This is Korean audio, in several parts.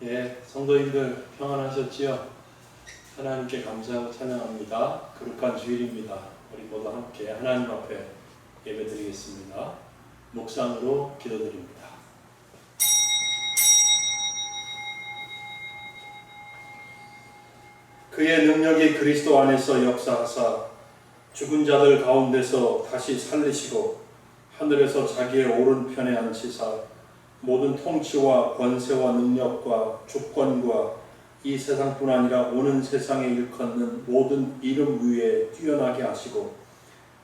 예, 성도님들 평안하셨지요? 하나님께 감사하고 찬양합니다. 거룩한 주일입니다. 우리 모두 함께 하나님 앞에 예배드리겠습니다. 묵상으로 기도드립니다. 그의 능력이 그리스도 안에서 역사하사 죽은 자들 가운데서 다시 살리시고 하늘에서 자기의 오른편에 앉히사 모든 통치와 권세와 능력과 주권과 이 세상뿐 아니라 오는 세상에 일컫는 모든 이름 위에 뛰어나게 하시고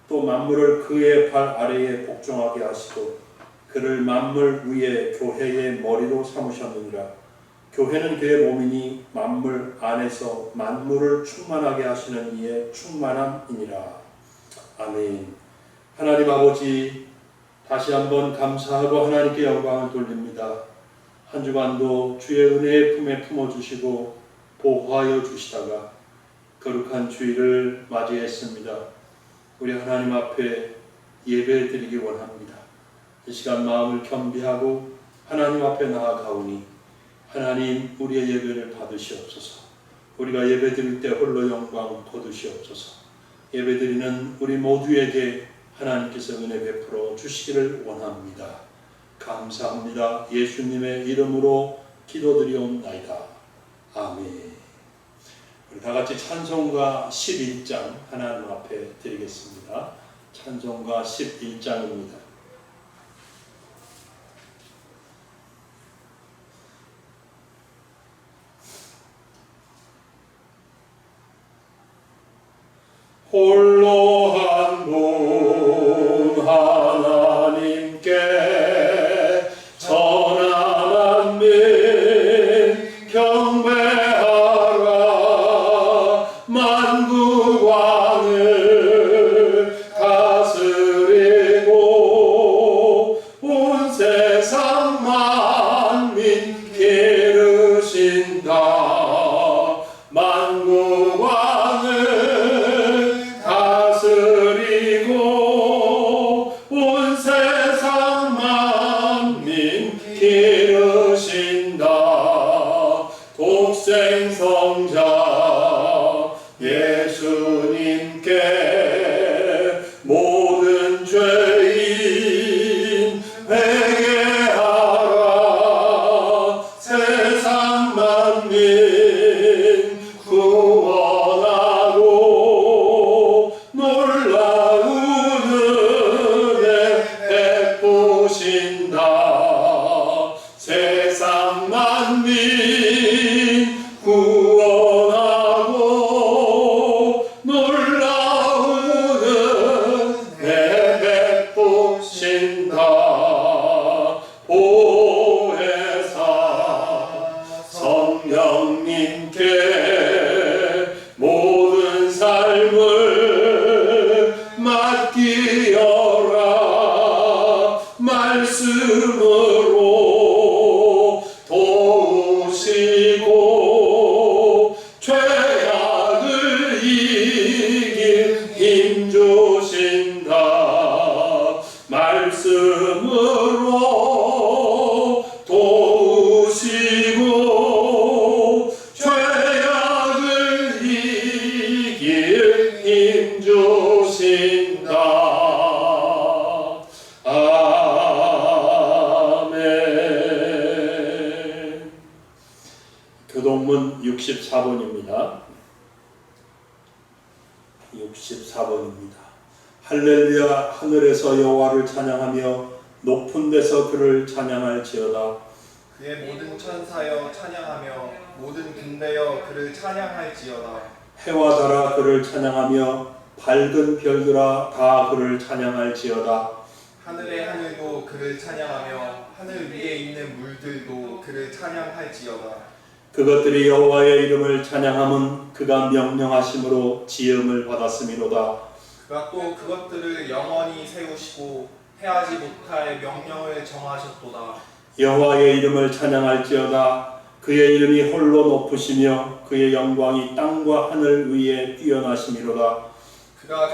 또 만물을 그의 발 아래에 복종하게 하시고 그를 만물 위에 교회의 머리로 삼으셨느니라. 교회는 그의 몸이니 만물 안에서 만물을 충만하게 하시는 이의 충만함이니라. 아멘. 하나님 아버지, 다시 한번 감사하고 하나님께 영광을 돌립니다. 한 주간도 주의 은혜의 품에 품어주시고 보호하여 주시다가 거룩한 주일을 맞이했습니다. 우리 하나님 앞에 예배드리기 원합니다. 이 시간 마음을 겸비하고 하나님 앞에 나아가오니 하나님 우리의 예배를 받으시옵소서. 우리가 예배드릴 때 홀로 영광 거두시옵소서. 예배드리는 우리 모두에게 하나님께서 은혜 베풀어 주시기를 원합니다. 감사합니다. 예수님의 이름으로 기도드리옵나이다. 아멘. 우리 다같이 찬송가 11장 하나님 앞에 드리겠습니다. 찬송가 11장입니다. 홀로 한 분 하나님께 전하 만민 경배하라. 만국왕을 다스리고 온 세상 만민 기르신다. 만국왕을 다스리고 온 세상 만민 기르신다. 독생 성자 예수님께 모든 죄인 회개하라. 세상 만민 구원하고 놀라운 은혜 베푸신다. 세상 만민 구원하고 놀라운 은혜 베푸신다. 보혜사 성령님께 모든 삶을 맡기어라. 말씀으로 도우시고 죄악을 이길 힘 주신다. 말씀으로 도우시고 죄악을 이길 힘 주신다. 아멘. 교동문 64번입니다. 64번입니다. 할렐루야. 하늘에서 여호와를 찬양하며 높은 데서 그를 찬양할지어다. 그의 모든 천사여 찬양하며 모든 군대여 그를 찬양할지어다. 해와 달아 그를 찬양하며 밝은 별들아 다 그를 찬양할지어다. 하늘의 하늘도 그를 찬양하며 하늘 위에 있는 물들도 그를 찬양할지어다. 그것들이 여호와의 이름을 찬양함은 그가 명령하심으로 지음을 받았음이로다. 그가 또 그것들을 영원히 세우시고 해하지 못할 명령을 정하셨도다. 여호와의 이름을 찬양할지어다. 그의 이름이 홀로 높으시며 그의 영광이 땅과 하늘 위에 뛰어나심이로다.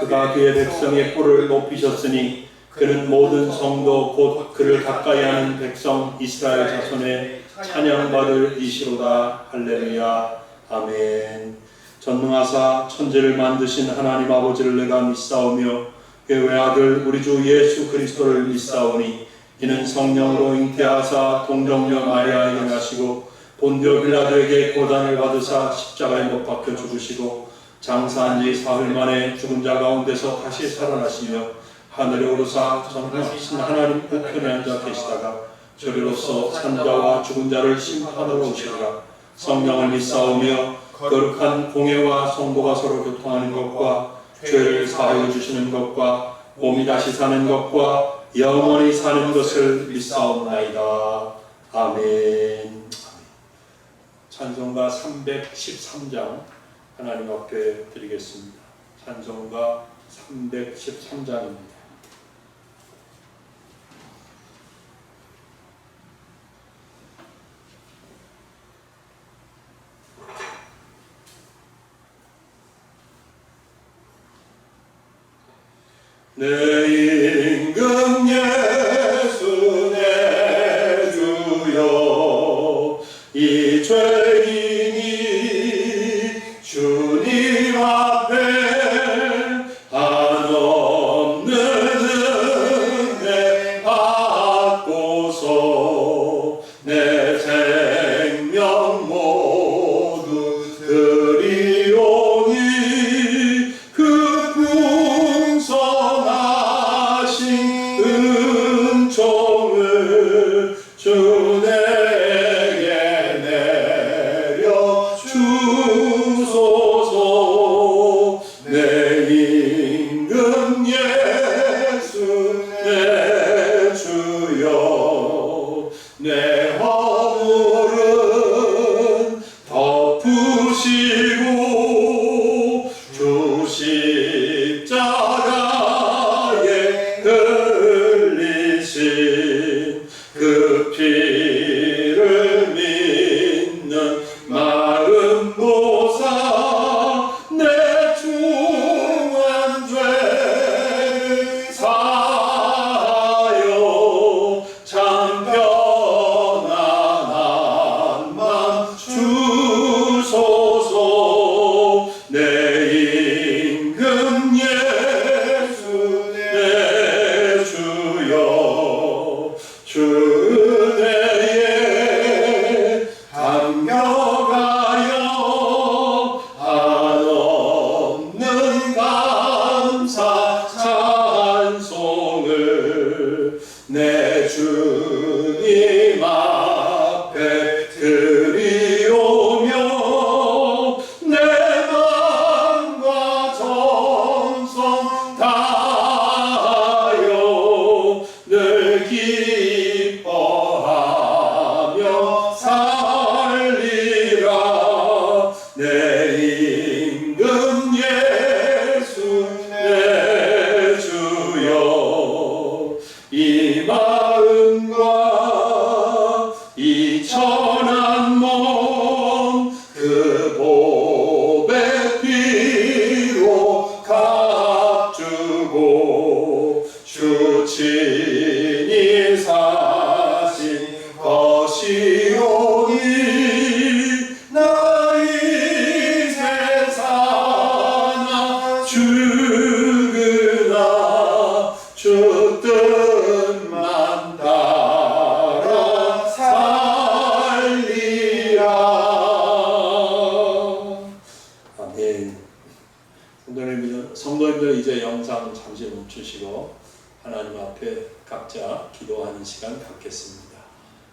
그가 그의 백성의 뿔을 높이셨으니 그는 모든 성도 곧 그를 가까이 하는 백성 이스라엘 자손의 찬양받을 이시로다. 할렐루야. 아멘. 전능하사 천지를 만드신 하나님 아버지를 내가 믿사오며 그의 외아들 우리 주 예수 그리스도를 믿사오니 이는 성령으로 잉태하사 동정녀 마리아에게 나시고 본디오 빌라도에게 고난을 받으사 십자가에 못 박혀 죽으시고 장사한 지 사흘 만에 죽은 자 가운데서 다시 살아나시며 하늘에 오르사 전능하신 하나님 우편에 앉아 계시다가 저리로서 산자와 죽은 자를 심판하러 오시리라. 성령을 믿사오며 거룩한 공예와 성도가 서로 교통하는 것과 죄를 사하여 주시는 것과 몸이 다시 사는 것과 영원히 사는 것을 믿사옵나이다. 아멘. 찬송가 313장 하나님 앞에 드리겠습니다. 찬송가 313장입니다. 내 임금 예수 내 주여 이 죄인이 주님 앞에 한없는 은혜 받고서 내 생명 모두 드리오니 그 풍성하신 은총을 주 내게 내려 주소서. 내 임금 예수 내 주여 내 허물은 덮으시고 주 십자가에 흘리신 그 피를 믿는 마음 보사 내 중한 죄를 사하여 참 편안한 맘 주소서. 내 임금 예수 내 주여 주 은혜에 감격하여 한없는 감사 찬송을 내 주님 앞에 드리오며 내 마음과 정성 다하여 늘 기뻐하며 살리라. 내 임금 예수 내 주여 이 마음과 이 천한 몸 그 보배 피로 값주고 주 친히 사신 것이오니 나 이 세상아 죽으나 주 뜻만 따라 살리라. 아멘. 성도님들 이제 영상 잠시 멈추시고 하나님 앞에 각자 기도하는 시간 갖겠습니다.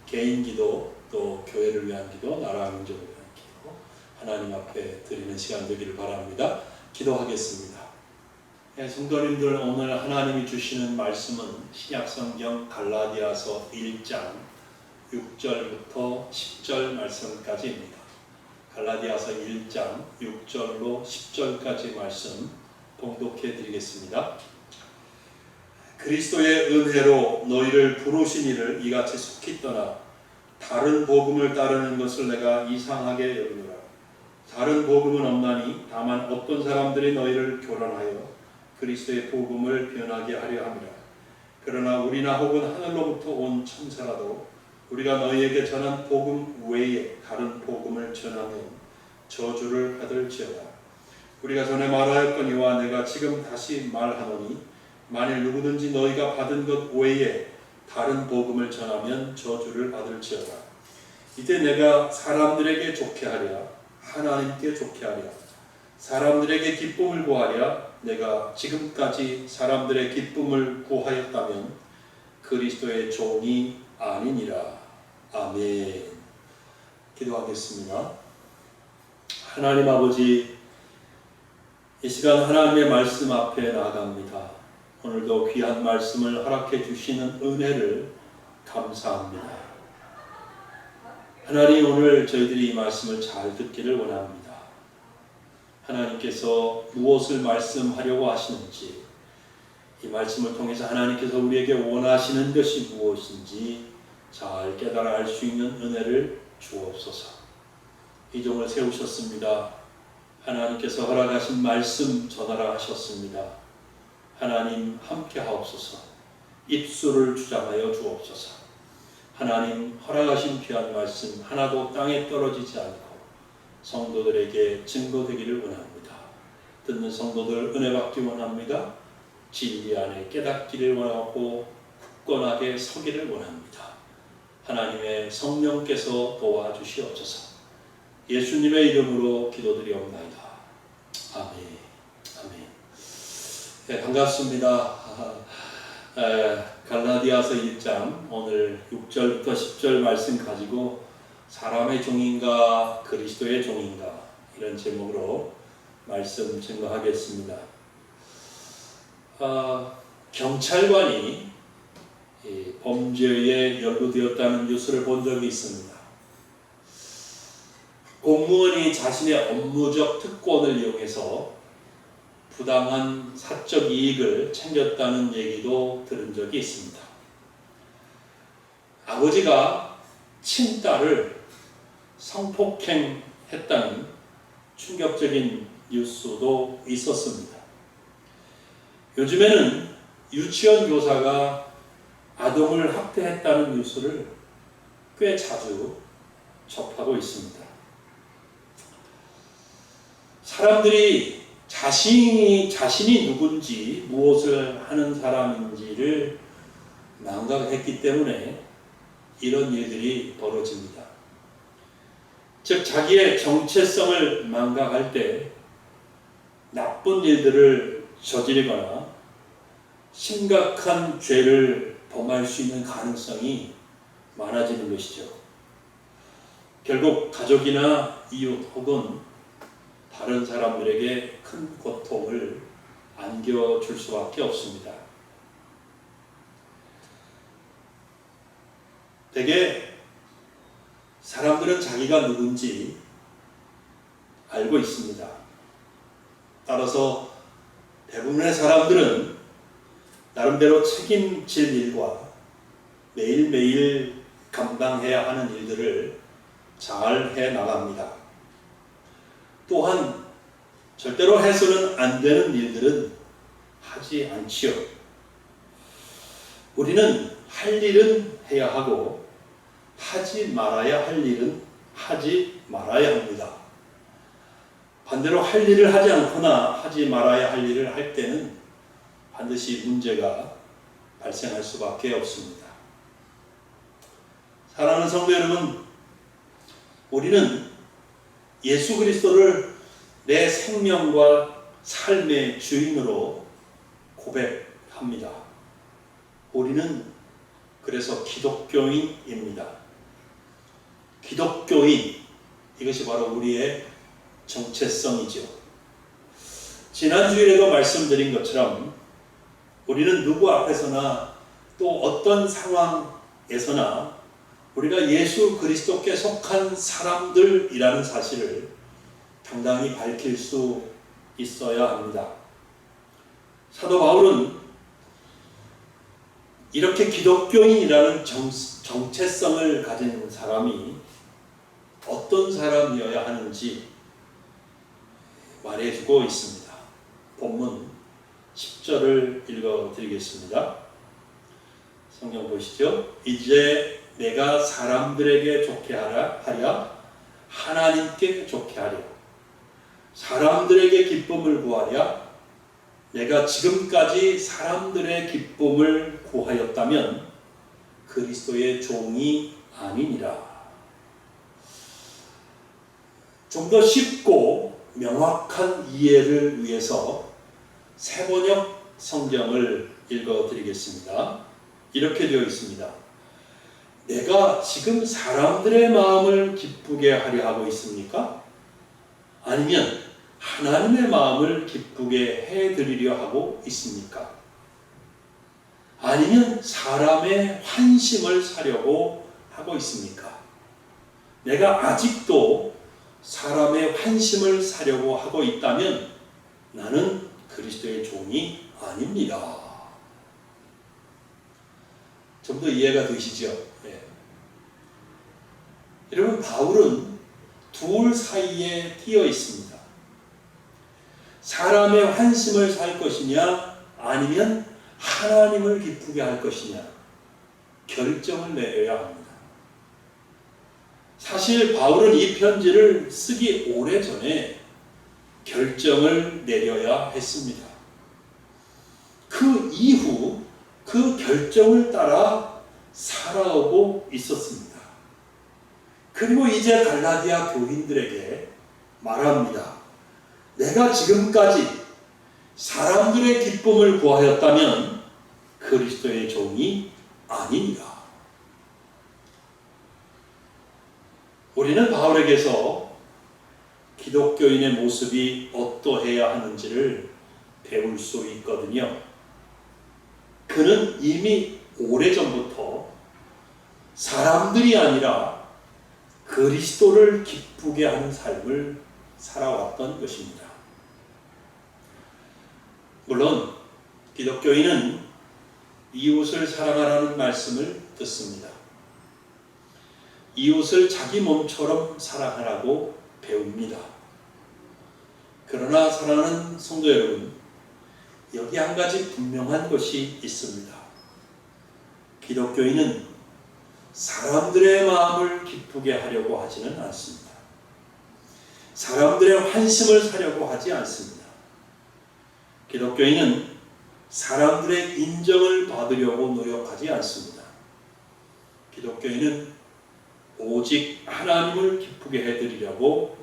개인 기도, 또 교회를 위한 기도, 나라 민족을 위한 기도 하나님 앞에 드리는 시간 되기를 바랍니다. 기도하겠습니다. 성도님들, 오늘 하나님이 주시는 말씀은 신약성경 갈라디아서 1장 6절부터 10절 말씀까지입니다. 갈라디아서 1장 6절로 10절까지 말씀 봉독해 드리겠습니다. 그리스도의 은혜로 너희를 부르신 이를 이같이 속히 떠나 다른 복음을 따르는 것을 내가 이상하게 여기노라. 다른 복음은 없나니 다만 어떤 사람들이 너희를 교란하여 그리스도의 복음을 변하게 하려 함이라. 그러나 우리나 혹은 하늘로부터 온 천사라도 우리가 너희에게 전한 복음 외에 다른 복음을 전하면 저주를 받을지어다. 우리가 전에 말하였거니와 내가 지금 다시 말하노니 만일 누구든지 너희가 받은 것 외에 다른 복음을 전하면 저주를 받을지어다. 이때 내가 사람들에게 좋게 하랴 하나님께 좋게 하랴 사람들에게 기쁨을 구하랴 내가 지금까지 사람들의 기쁨을 구하였다면 그리스도의 종이 아니니라. 아멘. 기도하겠습니다. 하나님 아버지, 이 시간 하나님의 말씀 앞에 나아갑니다. 오늘도 귀한 말씀을 허락해 주시는 은혜를 감사합니다. 하나님, 오늘 저희들이 이 말씀을 잘 듣기를 원합니다. 하나님께서 무엇을 말씀하려고 하시는지, 이 말씀을 통해서 하나님께서 우리에게 원하시는 것이 무엇인지 잘 깨달아 알 수 있는 은혜를 주옵소서. 이 종을 세우셨습니다. 하나님께서 허락하신 말씀 전하라 하셨습니다. 하나님 함께 하옵소서. 입술을 주장하여 주옵소서. 하나님 허락하신 귀한 말씀 하나도 땅에 떨어지지 않고 성도들에게 증거되기를 원합니다. 듣는 성도들 은혜 받기 원합니다. 진리 안에 깨닫기를 원하고 굳건하게 서기를 원합니다. 하나님의 성령께서 도와주시옵소서. 예수님의 이름으로 기도드리옵나이다. 아멘. 아멘. 네, 반갑습니다. 갈라디아서 1장 오늘 6절부터 10절 말씀 가지고 사람의 종인가 그리스도의 종인가 이런 제목으로 말씀 증거하겠습니다. 경찰관이 범죄에 연루되었다는 뉴스를 본 적이 있습니다. 공무원이 자신의 업무적 특권을 이용해서 부당한 사적 이익을 챙겼다는 얘기도 들은 적이 있습니다. 아버지가 친딸을 성폭행했다는 충격적인 뉴스도 있었습니다. 요즘에는 유치원 교사가 아동을 학대했다는 뉴스를 꽤 자주 접하고 있습니다. 사람들이 자신이 누군지 무엇을 하는 사람인지를 망각했기 때문에 이런 일들이 벌어집니다. 즉 자기의 정체성을 망각할 때 나쁜 일들을 저지르거나 심각한 죄를 범할 수 있는 가능성이 많아지는 것이죠. 결국 가족이나 이웃 혹은 다른 사람들에게 큰 고통을 안겨줄 수밖에 없습니다. 대개 사람들은 자기가 누군지 알고 있습니다. 따라서 대부분의 사람들은 나름대로 책임질 일과 매일매일 감당해야 하는 일들을 잘 해나갑니다. 또한 절대로 해서는 안 되는 일들은 하지 않지요. 우리는 할 일은 해야 하고 하지 말아야 할 일은 하지 말아야 합니다. 반대로 할 일을 하지 않거나 하지 말아야 할 일을 할 때는 반드시 문제가 발생할 수밖에 없습니다. 사랑하는 성도 여러분, 우리는 예수 그리스도를 내 생명과 삶의 주인으로 고백합니다. 우리는 그래서 기독교인입니다. 기독교인, 이것이 바로 우리의 정체성이죠. 지난주일에도 말씀드린 것처럼 우리는 누구 앞에서나 또 어떤 상황에서나 우리가 예수 그리스도께 속한 사람들이라는 사실을 당당히 밝힐 수 있어야 합니다. 사도 바울은 이렇게 기독교인이라는 정체성을 가진 사람이 어떤 사람이어야 하는지 말해주고 있습니다. 본문 10절을 읽어드리겠습니다. 성경 보시죠. 이제 내가 사람들에게 좋게 하랴 하나님께 좋게 하려. 사람들에게 기쁨을 구하랴. 내가 지금까지 사람들의 기쁨을 구하였다면 그리스도의 종이 아니니라. 좀 더 쉽고 명확한 이해를 위해서 세번역 성경을 읽어드리겠습니다. 이렇게 되어 있습니다. 내가 지금 사람들의 마음을 기쁘게 하려 하고 있습니까? 아니면 하나님의 마음을 기쁘게 해드리려 하고 있습니까? 아니면 사람의 환심을 사려고 하고 있습니까? 내가 아직도 사람의 환심을 사려고 하고 있다면 나는 그리스도의 종이 아닙니다. 좀 더 이해가 되시죠? 네. 여러분, 바울은 둘 사이에 끼어 있습니다. 사람의 환심을 살 것이냐 아니면 하나님을 기쁘게 할 것이냐 결정을 내려야 합니다. 사실 바울은 이 편지를 쓰기 오래전에 결정을 내려야 했습니다. 그 이후 그 결정을 따라 살아오고 있었습니다. 그리고 이제 갈라디아 교인들에게 말합니다. 내가 지금까지 사람들의 기쁨을 구하였다면 그리스도의 종이 아니니라. 우리는 바울에게서 기독교인의 모습이 어떠해야 하는지를 배울 수 있거든요. 그는 이미 오래전부터 사람들이 아니라 그리스도를 기쁘게 하는 삶을 살아왔던 것입니다. 물론 기독교인은 이웃을 사랑하라는 말씀을 듣습니다. 이웃을 자기 몸처럼 사랑하라고 배웁니다. 그러나 사랑하는 성도 여러분, 여기 한 가지 분명한 것이 있습니다. 기독교인은 사람들의 마음을 기쁘게 하려고 하지는 않습니다. 사람들의 환심을 사려고 하지 않습니다. 기독교인은 사람들의 인정을 받으려고 노력하지 않습니다. 기독교인은 오직 하나님을 기쁘게 해드리려고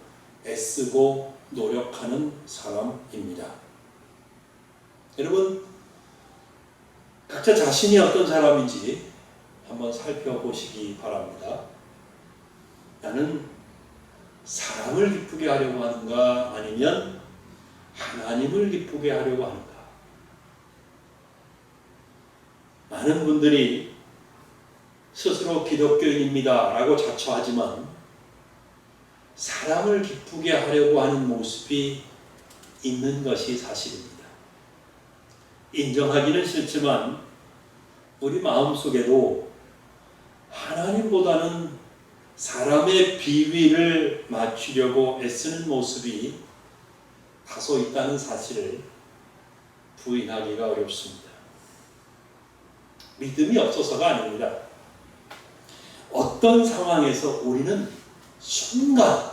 애쓰고 노력하는 사람입니다. 여러분, 각자 자신이 어떤 사람인지 한번 살펴보시기 바랍니다. 나는 사람을 기쁘게 하려고 하는가 아니면 하나님을 기쁘게 하려고 하는가? 많은 분들이 스스로 기독교인입니다 라고 자처하지만 사람을 기쁘게 하려고 하는 모습이 있는 것이 사실입니다. 인정하기는 싫지만 우리 마음속에도 하나님보다는 사람의 비위를 맞추려고 애쓰는 모습이 다소 있다는 사실을 부인하기가 어렵습니다. 믿음이 없어서가 아닙니다. 어떤 상황에서 우리는 순간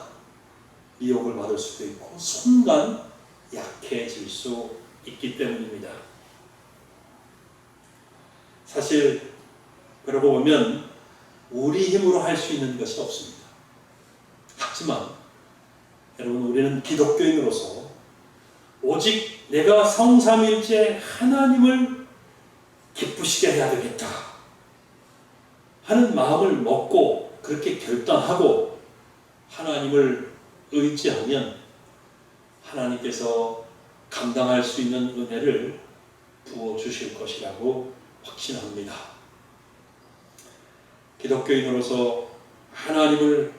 미혹을 받을 수도 있고 순간 약해질 수 있기 때문입니다. 사실 그러고 보면 우리 힘으로 할 수 있는 것이 없습니다. 하지만 여러분, 우리는 기독교인으로서 오직 내가 성삼일째 하나님을 기쁘시게 해야 되겠다 하는 마음을 먹고 그렇게 결단하고 하나님을 의지하면 하나님께서 감당할 수 있는 은혜를 부어주실 것이라고 확신합니다. 기독교인으로서 하나님을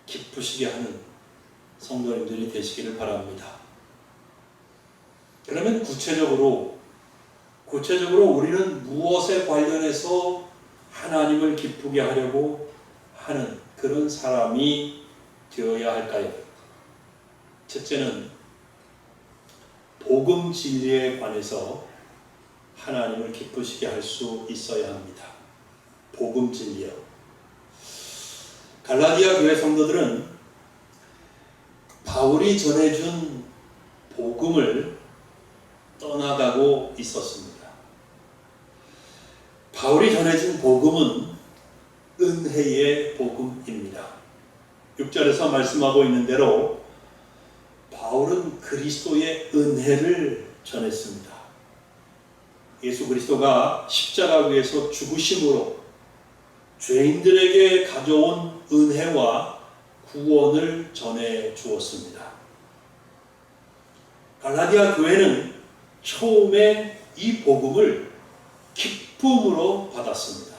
기쁘시게 하는 성도님들이 되시기를 바랍니다. 그러면 구체적으로 우리는 무엇에 관련해서 하나님을 기쁘게 하려고 하는 그런 사람이 되어야 할까요? 첫째는 복음 진리에 관해서 하나님을 기쁘시게 할 수 있어야 합니다. 복음 진리요. 갈라디아 교회 성도들은 바울이 전해준 복음을 떠나가고 있었습니다. 바울이 전해준 복음은 은혜의 복음입니다. 6절에서 말씀하고 있는 대로 바울은 그리스도의 은혜를 전했습니다. 예수 그리스도가 십자가 위에서 죽으심으로 죄인들에게 가져온 은혜와 구원을 전해 주었습니다. 갈라디아 교회는 처음에 이 복음을 기쁨으로 받았습니다.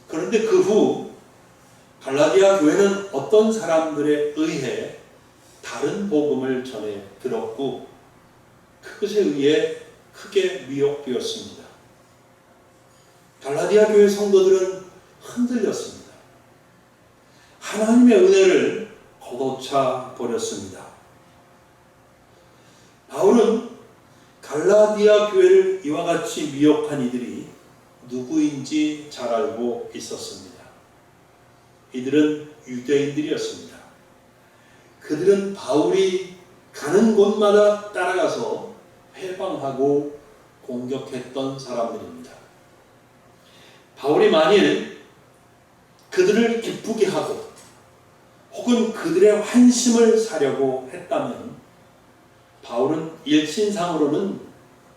그런데 그 후 갈라디아 교회는 어떤 사람들에 의해 다른 복음을 전해 들었고 그것에 의해 크게 미혹되었습니다. 갈라디아 교회 성도들은 흔들렸습니다. 하나님의 은혜를 걷어차 버렸습니다. 바울은 갈라디아 교회를 이와 같이 미혹한 이들이 누구인지 잘 알고 있었습니다. 이들은 유대인들이었습니다. 그들은 바울이 가는 곳마다 따라가서 회방하고 공격했던 사람들입니다. 바울이 만일 그들을 기쁘게 하고 혹은 그들의 환심을 사려고 했다면 바울은 일신상으로는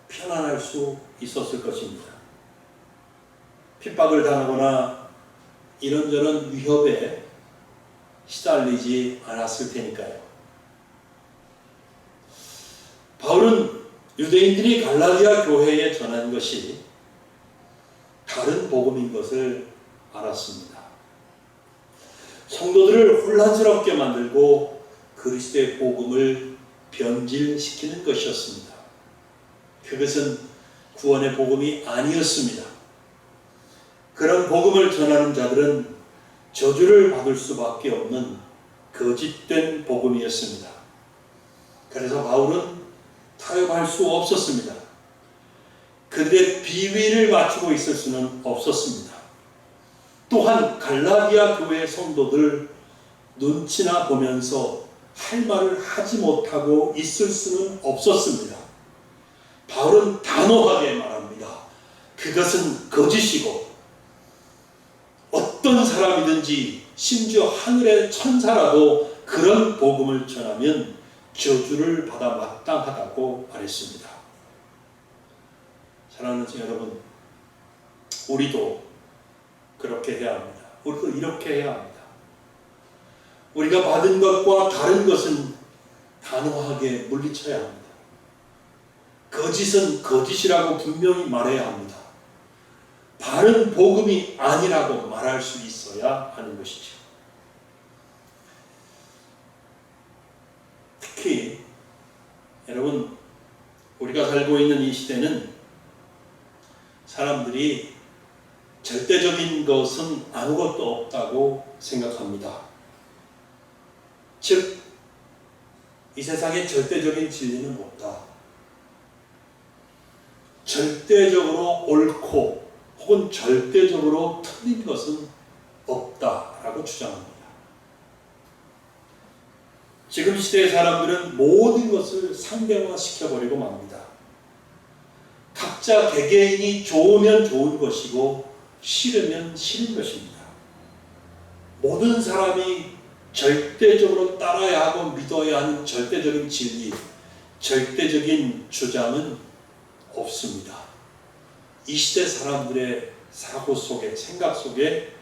편안할 수 있었을 것입니다. 핍박을 당하거나 이런저런 위협에 시달리지 않았을 테니까요. 바울은 유대인들이 갈라디아 교회에 전한 것이 다른 복음인 것을 알았습니다. 성도들을 혼란스럽게 만들고 그리스도의 복음을 변질시키는 것이었습니다. 그것은 구원의 복음이 아니었습니다. 그런 복음을 전하는 자들은 저주를 받을 수밖에 없는 거짓된 복음이었습니다. 그래서 바울은 타협할 수 없었습니다. 그들의 비위를 맞추고 있을 수는 없었습니다. 또한 갈라디아 교회 성도들 눈치나 보면서 할 말을 하지 못하고 있을 수는 없었습니다. 바울은 단호하게 말합니다. 그것은 거짓이고 어떤 사람이든지 심지어 하늘의 천사라도 그런 복음을 전하면 저주를 받아 마땅하다고 말했습니다. 사랑하는 여러분, 우리도 그렇게 해야 합니다. 우리도 이렇게 해야 합니다. 우리가 받은 것과 다른 것은 단호하게 물리쳐야 합니다. 거짓은 거짓이라고 분명히 말해야 합니다. 바른 복음이 아니라고 말할 수 있어야 하는 것이죠. 특히 여러분, 우리가 살고 있는 이 시대는 사람들이 절대적인 것은 아무것도 없다고 생각합니다. 즉, 이 세상에 절대적인 진리는 없다. 절대적으로 옳고 혹은 절대적으로 틀린 것은 없다라고 주장합니다. 지금 시대의 사람들은 모든 것을 상대화시켜버리고 맙니다. 각자 개개인이 좋으면 좋은 것이고 싫으면 싫은 것입니다. 모든 사람이 절대적으로 따라야 하고 믿어야 하는 절대적인 진리, 절대적인 주장은 없습니다. 이 시대 사람들의 사고 속에, 생각 속에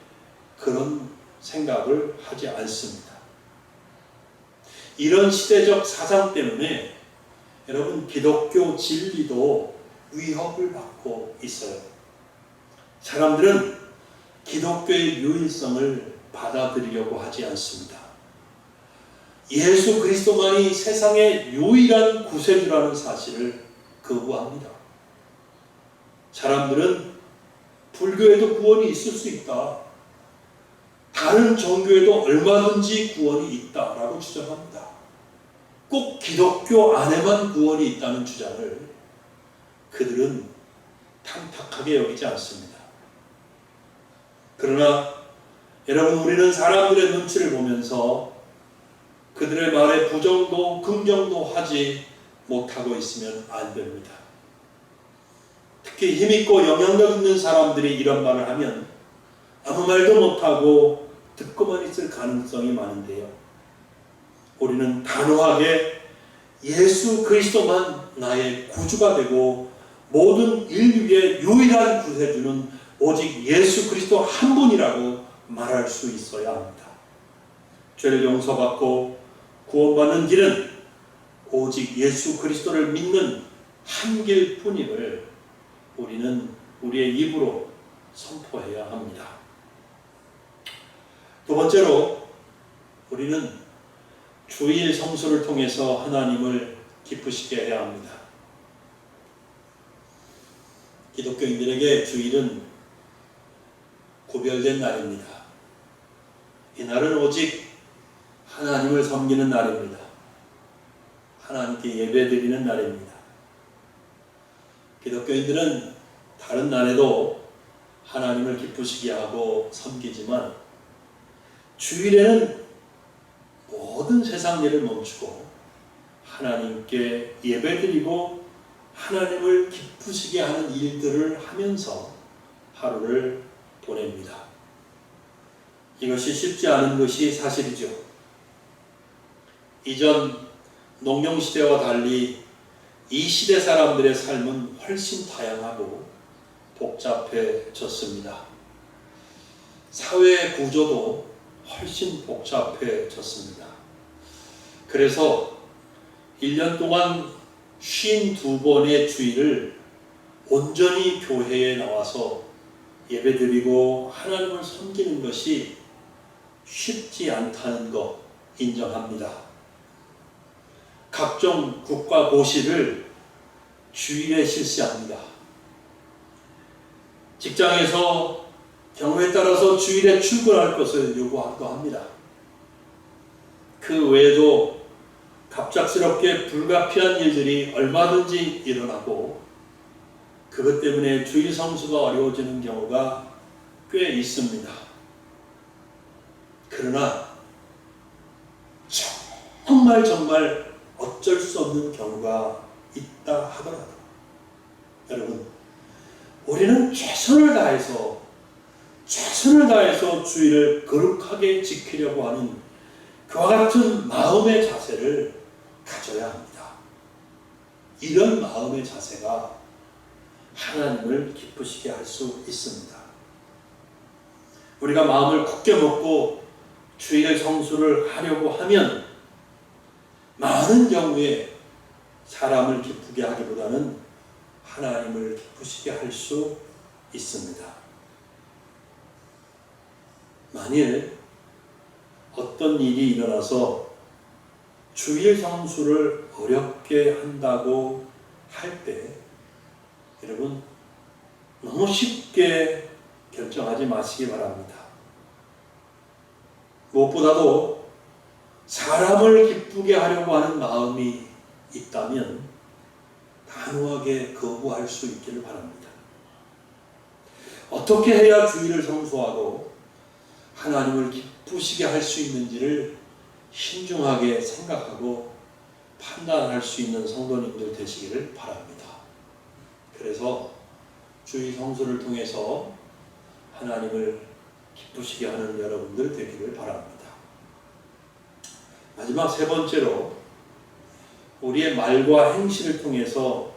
그런 생각을 하지 않습니다. 이런 시대적 사상 때문에 여러분, 기독교 진리도 위협을 받고 있어요. 사람들은 기독교의 유일성을 받아들이려고 하지 않습니다. 예수 그리스도만이 세상의 유일한 구세주라는 사실을 거부합니다. 사람들은 불교에도 구원이 있을 수 있다. 다른 종교에도 얼마든지 구원이 있다라고 주장합니다. 꼭 기독교 안에만 구원이 있다는 주장을 그들은 탐탁하게 여기지 않습니다. 그러나 여러분, 우리는 사람들의 눈치를 보면서 그들의 말에 부정도 긍정도 하지 못하고 있으면 안 됩니다. 특히 힘있고 영향력 있는 사람들이 이런 말을 하면 아무 말도 못하고 듣고만 있을 가능성이 많은데요. 우리는 단호하게 예수 그리스도만 나의 구주가 되고 모든 인류의 유일한 구세주는 오직 예수 그리스도 한 분이라고 말할 수 있어야 합니다. 죄를 용서받고 구원받는 길은 오직 예수 그리스도를 믿는 한 길뿐임을 우리는 우리의 입으로 선포해야 합니다. 두 번째로, 우리는 주일 성수를 통해서 하나님을 기쁘시게 해야 합니다. 기독교인들에게 주일은 구별된 날입니다. 이날은 오직 하나님을 섬기는 날입니다. 하나님께 예배드리는 날입니다. 기독교인들은 다른 날에도 하나님을 기쁘시게 하고 섬기지만 주일에는 모든 세상 일을 멈추고 하나님께 예배드리고 하나님을 기쁘시게 하는 일들을 하면서 하루를 보냅니다. 이것이 쉽지 않은 것이 사실이죠. 이전 농경시대와 달리 이 시대 사람들의 삶은 훨씬 다양하고 복잡해졌습니다. 사회 구조도 훨씬 복잡해졌습니다. 그래서 1년 동안 52번의 주일을 온전히 교회에 나와서 예배드리고 하나님을 섬기는 것이 쉽지 않다는 것 인정합니다. 각종 국가 고시를 주일에 실시합니다. 직장에서 경우에 따라서 주일에 출근할 것을 요구하기도 합니다. 그 외에도 갑작스럽게 불가피한 일들이 얼마든지 일어나고 그것 때문에 주일 성수가 어려워지는 경우가 꽤 있습니다. 그러나 정말 어쩔 수 없는 경우가 있다 하더라도 여러분, 우리는 최선을 다해서 주일을 거룩하게 지키려고 하는 그와 같은 마음의 자세를 가져야 합니다. 이런 마음의 자세가 하나님을 기쁘시게 할 수 있습니다. 우리가 마음을 굳게 먹고 주일 성수를 하려고 하면 많은 경우에 사람을 기쁘게 하기보다는 하나님을 기쁘시게 할 수 있습니다. 만일 어떤 일이 일어나서 주일 성수를 어렵게 한다고 할 때 여러분, 너무 쉽게 결정하지 마시기 바랍니다. 무엇보다도 사람을 기쁘게 하려고 하는 마음이 있다면 단호하게 거부할 수 있기를 바랍니다. 어떻게 해야 주일을 성수하고 하나님을 기쁘시게 할 수 있는지를 신중하게 생각하고 판단할 수 있는 성도님들 되시기를 바랍니다. 그래서 주일 성수를 통해서 하나님을 기쁘시게 하는 여러분들 되기를 바랍니다. 마지막 세 번째로, 우리의 말과 행실을 통해서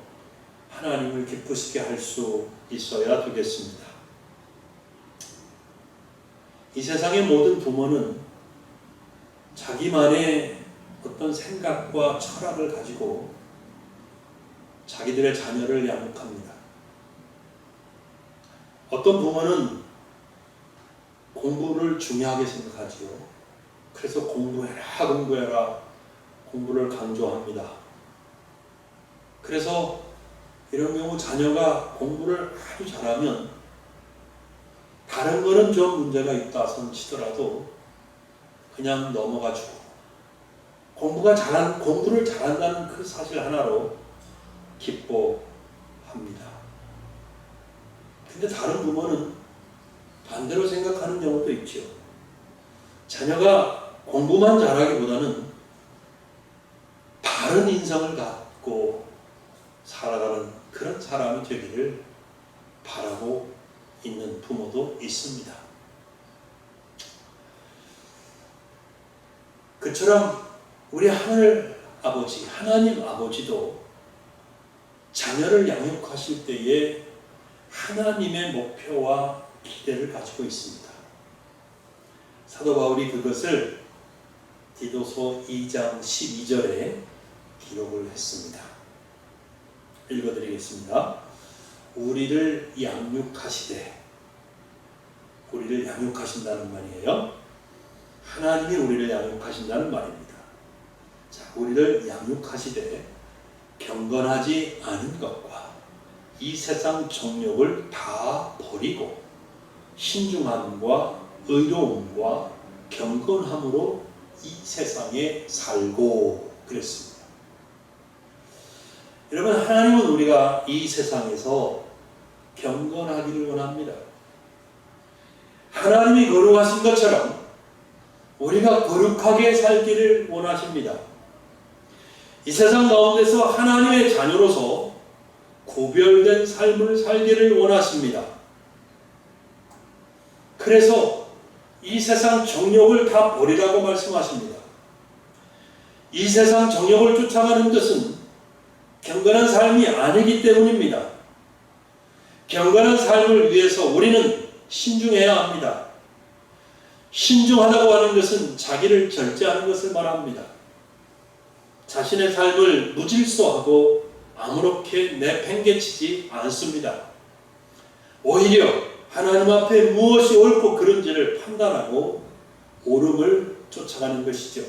하나님을 기쁘시게 할 수 있어야 되겠습니다. 이 세상의 모든 부모는 자기만의 어떤 생각과 철학을 가지고 자기들의 자녀를 양육합니다. 어떤 부모는 공부를 중요하게 생각하지요. 그래서 공부해라 공부를 강조합니다. 그래서 이런 경우 자녀가 공부를 아주 잘하면 다른 거는 좀 문제가 있다 손 치더라도 그냥 넘어가지고 공부를 잘한다는 그 사실 하나로 기뻐합니다. 근데 다른 부모는 반대로 생각하는 경우도 있죠. 자녀가 공부만 잘하기보다는 바른 인성을 갖고 살아가는 그런 사람이 되기를 바라고 있는 부모도 있습니다. 그처럼 우리 하늘 아버지, 하나님 아버지도 자녀를 양육하실 때에 하나님의 목표와 기대를 가지고 있습니다. 사도 바울이 그것을 디도서 2장 12절에 기록을 했습니다. 읽어드리겠습니다. 우리를 양육하시되, 우리를 양육하신다는 말이에요. 하나님이 우리를 양육하신다는 말입니다. 자, 우리를 양육하시되 경건하지 않은 것과 이 세상 정욕을 다 버리고 신중함과 의로움과 경건함으로 이 세상에 살고 그랬습니다. 여러분, 하나님은 우리가 이 세상에서 경건하기를 원합니다. 하나님이 거룩하신 것처럼 우리가 거룩하게 살기를 원하십니다. 이 세상 가운데서 하나님의 자녀로서 구별된 삶을 살기를 원하십니다. 그래서 이 세상 정욕을 다 버리라고 말씀하십니다. 이 세상 정욕을 쫓아가는 것은 경건한 삶이 아니기 때문입니다. 경건한 삶을 위해서 우리는 신중해야 합니다. 신중하다고 하는 것은 자기를 절제하는 것을 말합니다. 자신의 삶을 무질서하고 아무렇게 내팽개치지 않습니다. 오히려 하나님 앞에 무엇이 옳고 그른지를 판단하고 옳음을 쫓아가는 것이죠.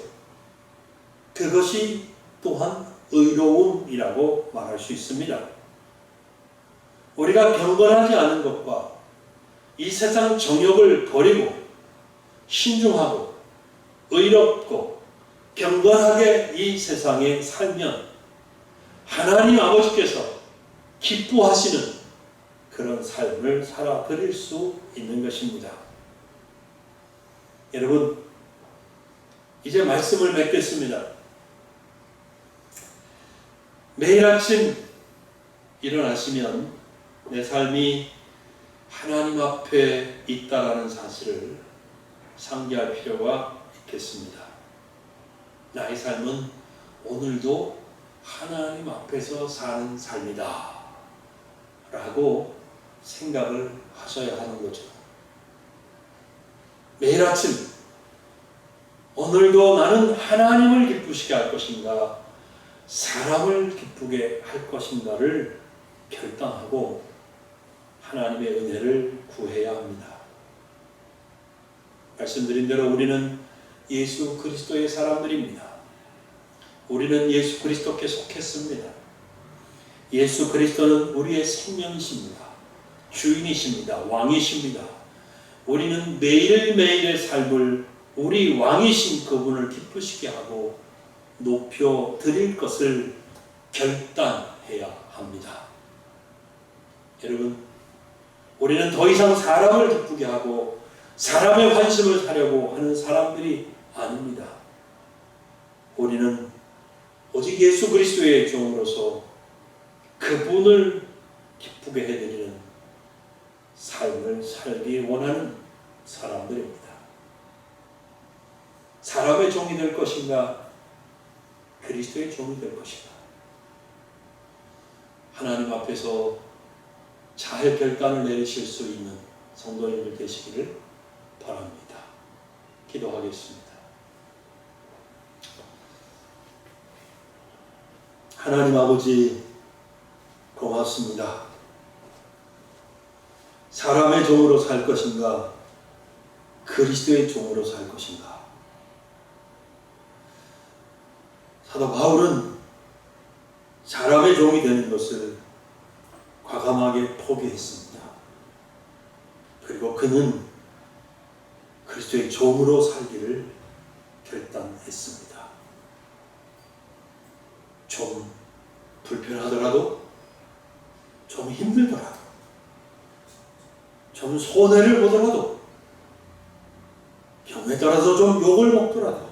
그것이 또한 의로움이라고 말할 수 있습니다. 우리가 경건하지 않은 것과 이 세상 정욕을 버리고 신중하고 의롭고 경건하게 이 세상에 살면 하나님 아버지께서 기뻐하시는 그런 삶을 살아드릴 수 있는 것입니다. 여러분, 이제 말씀을 맺겠습니다. 매일 아침 일어나시면 내 삶이 하나님 앞에 있다라는 사실을 상기할 필요가 있겠습니다. 나의 삶은 오늘도 하나님 앞에서 사는 삶이다 라고 생각을 하셔야 하는 거죠. 매일 아침 오늘도 나는 하나님을 기쁘시게 할 것인가 사람을 기쁘게 할 것인가를 결단하고 하나님의 은혜를 구해야 합니다. 말씀드린 대로 우리는 예수 그리스도의 사람들입니다. 우리는 예수 그리스도께 속했습니다. 예수 그리스도는 우리의 생명이십니다. 주인이십니다. 왕이십니다. 우리는 매일매일의 삶을 우리 왕이신 그분을 기쁘시게 하고 높여 드릴 것을 결단해야 합니다. 여러분, 우리는 더 이상 사람을 기쁘게 하고 사람의 관심을 사려고 하는 사람들이 아닙니다. 우리는 오직 예수 그리스도의 종으로서 그분을 기쁘게 해드리는 삶을 살기 원하는 사람들입니다. 사람의 종이 될 것인가 그리스도의 종이 될 것인가, 하나님 앞에서 잘 결단을 내리실 수 있는 성도님들 되시기를 바랍니다. 기도하겠습니다. 하나님 아버지, 고맙습니다. 사람의 종으로 살 것인가 그리스도의 종으로 살 것인가. 사도 바울은 사람의 종이 되는 것을 과감하게 포기했습니다. 그리고 그는 그리스도의 종으로 살기를 결단했습니다. 좀 불편하더라도, 좀 힘들더라도, 좀 손해를 보더라도, 경우에 따라서 좀 욕을 먹더라도,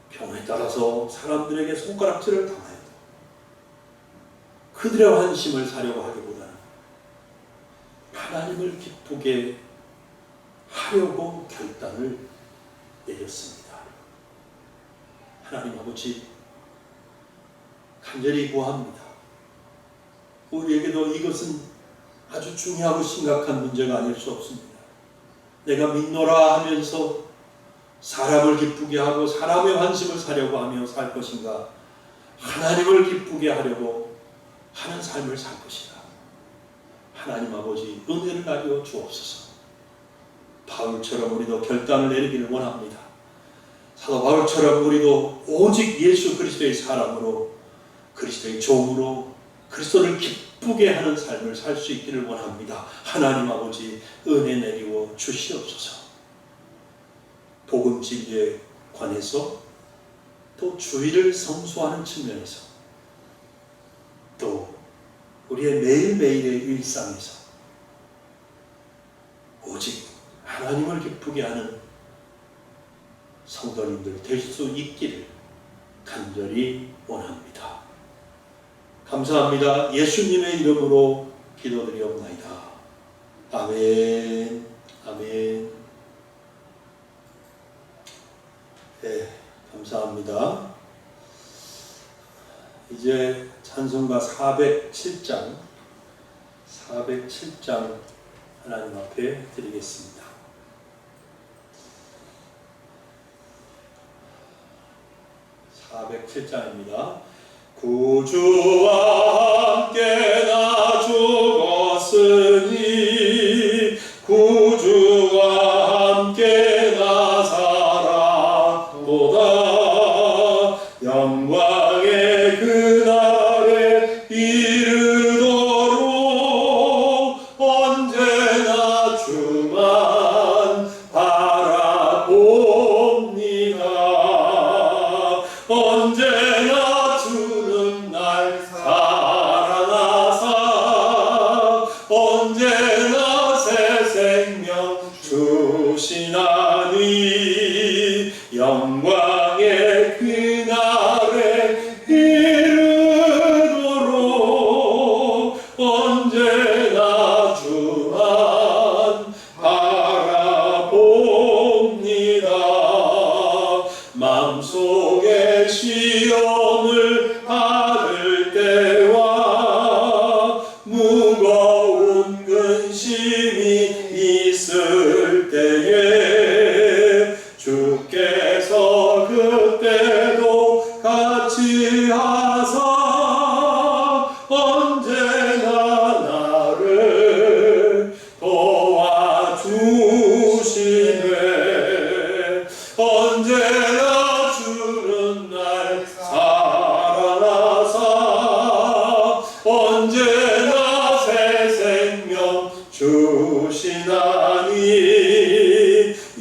경우에 따라서 사람들에게 손가락질을 당하여도 그들의 환심을 사려고 하기보다는 하나님을 기쁘게 하려고 결단을 내렸습니다. 하나님 아버지, 간절히 구합니다. 우리에게도 이것은 아주 중요하고 심각한 문제가 아닐 수 없습니다. 내가 믿노라 하면서 사람을 기쁘게 하고 사람의 환심을 사려고 하며 살 것인가, 하나님을 기쁘게 하려고 하는 삶을 살 것인가. 하나님 아버지, 은혜를 나려 주옵소서. 바울처럼 우리도 결단을 내리기를 원합니다. 사도 바울처럼 우리도 오직 예수 그리스도의 사람으로, 그리스도의 종으로 그리스도를 기쁘게 하는 삶을 살 수 있기를 원합니다. 하나님 아버지, 은혜 내리워 주시옵소서. 복음 진리에 관해서, 또 주의를 성수하는 측면에서, 또 우리의 매일매일의 일상에서 오직 하나님을 기쁘게 하는 성도님들 될 수 있기를 간절히 원합니다. 감사합니다. 예수님의 이름으로 기도드리옵나이다. 아멘. 아멘. 네, 감사합니다. 이제 찬송가 407장 하나님 앞에 드리겠습니다. 407장입니다. 구주와 함께 나 죽었으니 구주와 함께 나 살았도다. 영광의 그날에 이르도록 언제나 주만 바라봅니다. 언제나 주는 날 사랑하사 언제나 새 생명 주시나니 영광의 그날에 이르도록 언제나 주만 바라봅니다. 마음속에 시험을 받을 때와 무거운 근심이 있을 때에 주께서 그때도 같이 하사 언제나 나를 도와주시네. 언제나 주는 날 사랑하사 언제나 새 생명 주시나니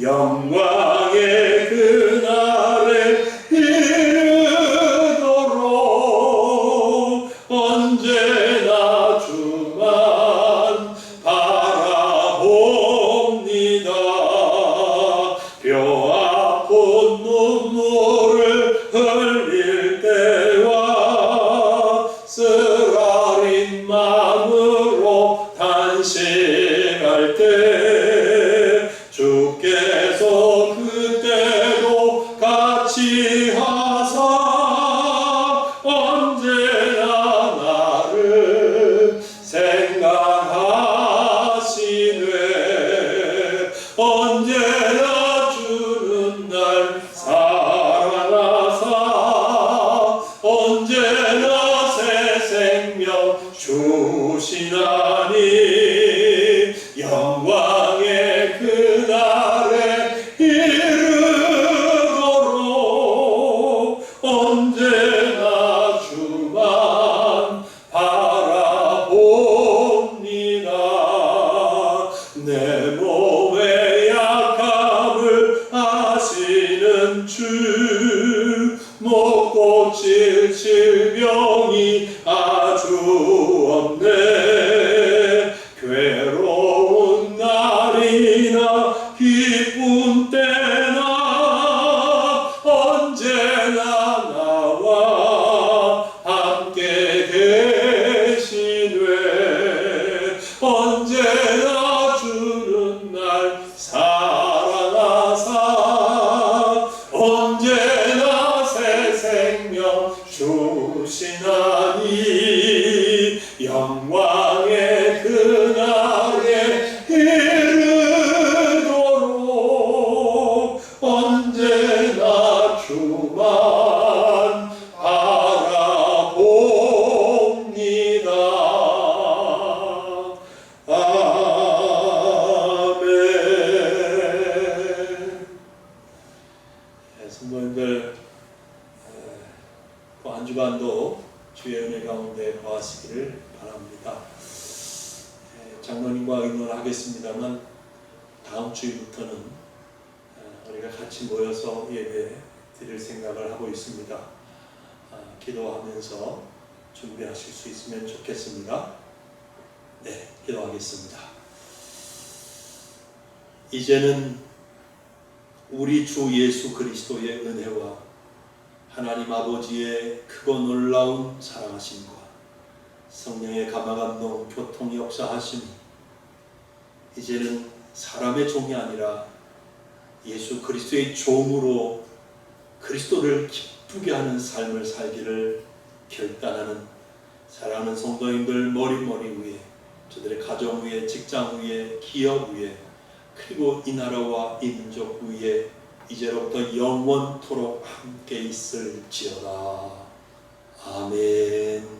영광의 그날에 이르도록 언제나 주만 바라봅니다. 뼈 아픈 눈물을 흘릴 때와 쓰라린 마음으로 단식할 때 주께서 그 주만 바라봅니다. 아멘. 성도님들, 한 주간도 주의 은혜 가운데 거하시기를 바랍니다. 장로님과 의논을 하겠습니다만 다음 주부터는 우리가 같이 모여서 예배 드릴 생각을 하고 있습니다. 기도하면서 준비하실 수 있으면 좋겠습니다. 네, 기도하겠습니다. 이제는 우리 주 예수 그리스도의 은혜와 하나님 아버지의 크고 놀라운 사랑하심과 성령의 감화감동 교통 역사하심이 이제는 사람의 종이 아니라 예수 그리스도의 종으로 그리스도를 기쁘게 하는 삶을 살기를 결단하는 사랑하는 성도님들 머리머리 위에, 저들의 가정 위에, 직장 위에, 기업 위에, 그리고 이 나라와 이 민족 위에 이제로부터 영원토록 함께 있을지어다. 아멘.